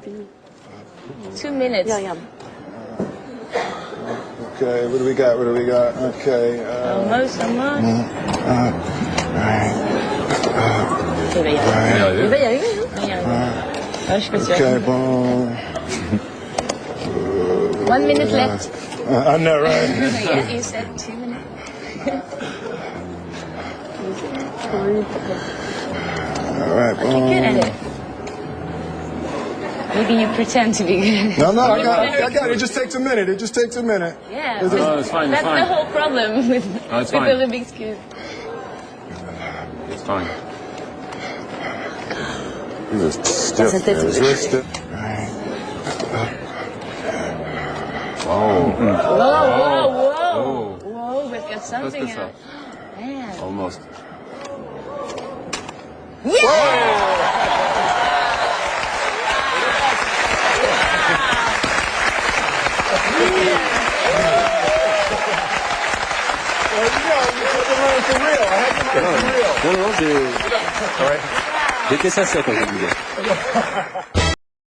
2 minutes. Yeah. Okay, what do we got? Okay. Almost. Il va y arriver, Je suis Okay, boom. 1 minute left. I know, right? Yeah, you said 2 minutes. All right, You're good at it. Maybe you pretend to be good. No, I got it. It just takes a minute. Yeah, No, it's fine. that's the whole problem with it's the fine. Rubik's Cube. It's fine. He's stiff. Sa tête. He's really stiff. Oh. Whoa, we've got something That's out. Man. Almost. Non, j'étais sincère quand je le disais.